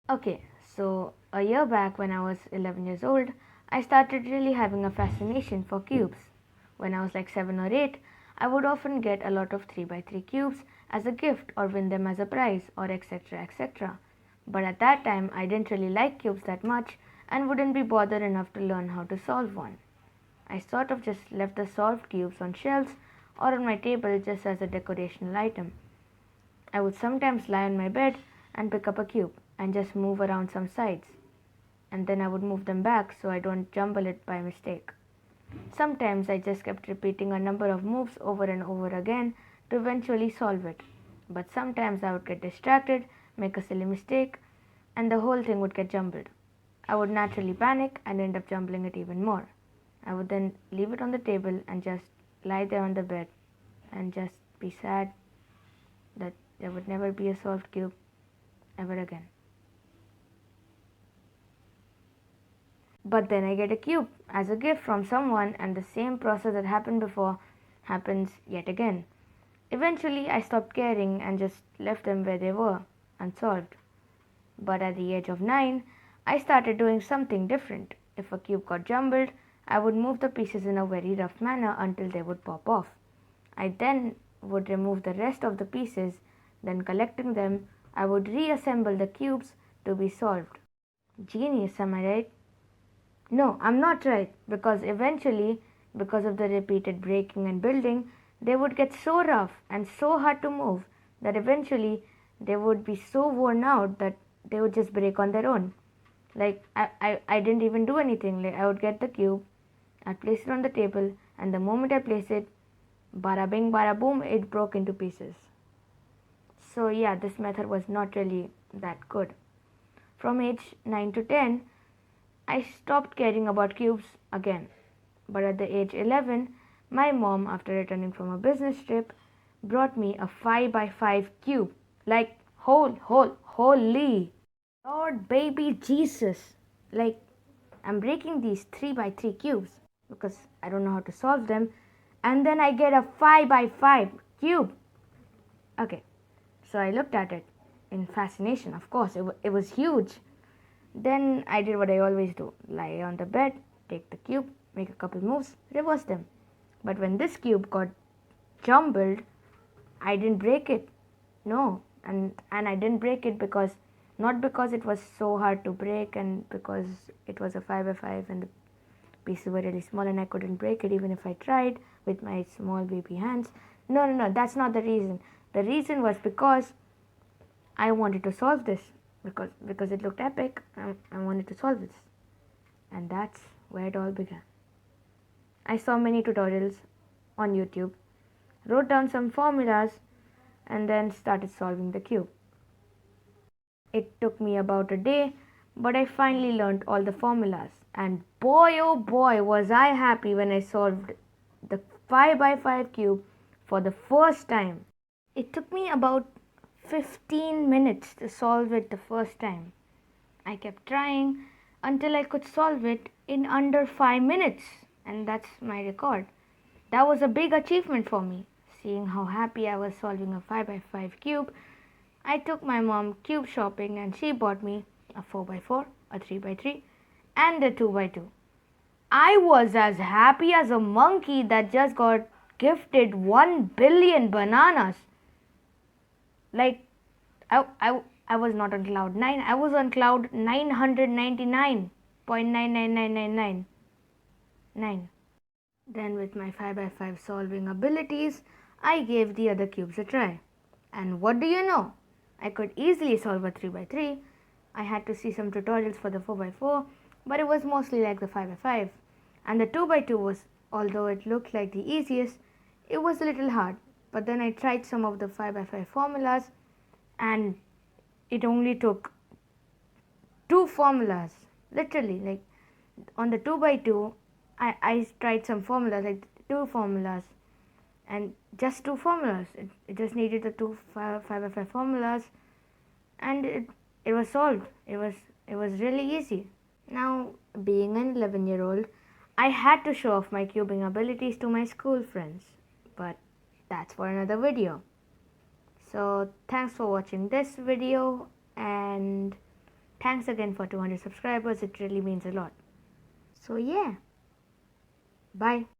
Okay, so a year back when I was 11 years old, I started really having a fascination for cubes. When I was like 7 or 8, I would often get a lot of 3 by 3 cubes as a gift or win them as a prize or etc. etc. But at that time, I didn't really like cubes that much and wouldn't be bothered enough to learn how to solve one. I sort of just left the solved cubes on shelves or on my table just as a decorational item. I would sometimes lie on my bed and pick up a cube and just move around some sides, and then I would move them back so I don't jumble it by mistake. Sometimes I just kept repeating a number of moves over and over again to eventually solve it. But sometimes I would get distracted, make a silly mistake, and the whole thing would get jumbled. I would naturally panic and end up jumbling it even more. I would then leave it on the table and just lie there on the bed and just be sad that there would never be a solved cube ever again. But then I get a cube as a gift from someone, and the same process that happened before happens yet again. Eventually, I stopped caring and just left them where they were, unsolved. But at the age of 9, I started doing something different. If a cube got jumbled, I would move the pieces in a very rough manner until they would pop off. I then would remove the rest of the pieces, then collecting them, I would reassemble the cubes to be solved. Genius, am I right? No, I'm not right, because eventually, because of the repeated breaking and building, they would get so rough and so hard to move that eventually they would be so worn out that they would just break on their own. Like, I didn't even do anything. Like, I would get the cube, I'd place it on the table, and the moment I place it, bada bing, bada boom, it broke into pieces. So, yeah, this method was not really that good. From age 9 to 10, I stopped caring about cubes again. But at the age 11, my mom, after returning from a business trip, brought me a 5 by 5 cube. Like, holy Lord baby Jesus. Like, I'm breaking these 3 by 3 cubes because I don't know how to solve them. And then I get a 5 by 5 cube. Okay, so I looked at it in fascination. Of course, it was huge. Then I did what I always do, lie on the bed, take the cube, make a couple moves, reverse them. But when this cube got jumbled, I didn't break it. No, and I didn't break it because not because it was so hard to break and because it was a 5 by 5 and the pieces were really small and I couldn't break it even if I tried with my small baby hands. No, that's not the reason. The reason was because I wanted to solve this because it looked epic. I wanted to solve this, and that's where it all began. I saw many tutorials on YouTube, wrote down some formulas, and then started solving the cube. It took me about a day, but I finally learned all the formulas, and boy oh boy was I happy when I solved the 5 by 5 cube for the first time. It took me about 15 minutes to solve it the first time. I kept trying until I could solve it in under 5 minutes, and that's my record. That was a big achievement for me. Seeing how happy I was solving a 5 by 5 cube, I took my mom cube shopping and she bought me a 4 by 4, a 3 by 3, and a 2 by 2. I was as happy as a monkey that just got gifted 1 billion bananas. Like, I was not on cloud 9, I was on cloud 999.999999. Then, with my 5 by 5 solving abilities, I gave the other cubes a try. And what do you know? I could easily solve a 3 by 3. I had to see some tutorials for the 4 by 4, but it was mostly like the 5 by 5. And the 2 by 2 was, although it looked like the easiest, it was a little hard. But then I tried some of the 5 by 5 formulas, and it only took 2 formulas. Literally, like on the 2 by 2, I tried some formulas, like 2 formulas, and just 2 formulas. It just needed the 5 by 5 formulas, and it was solved. It was really easy. Now, being an 11-year-old, I had to show off my cubing abilities to my school friends, but that's for another video. So thanks for watching this video, and Thanks again for 200 subscribers, it really means a lot. So, yeah, bye.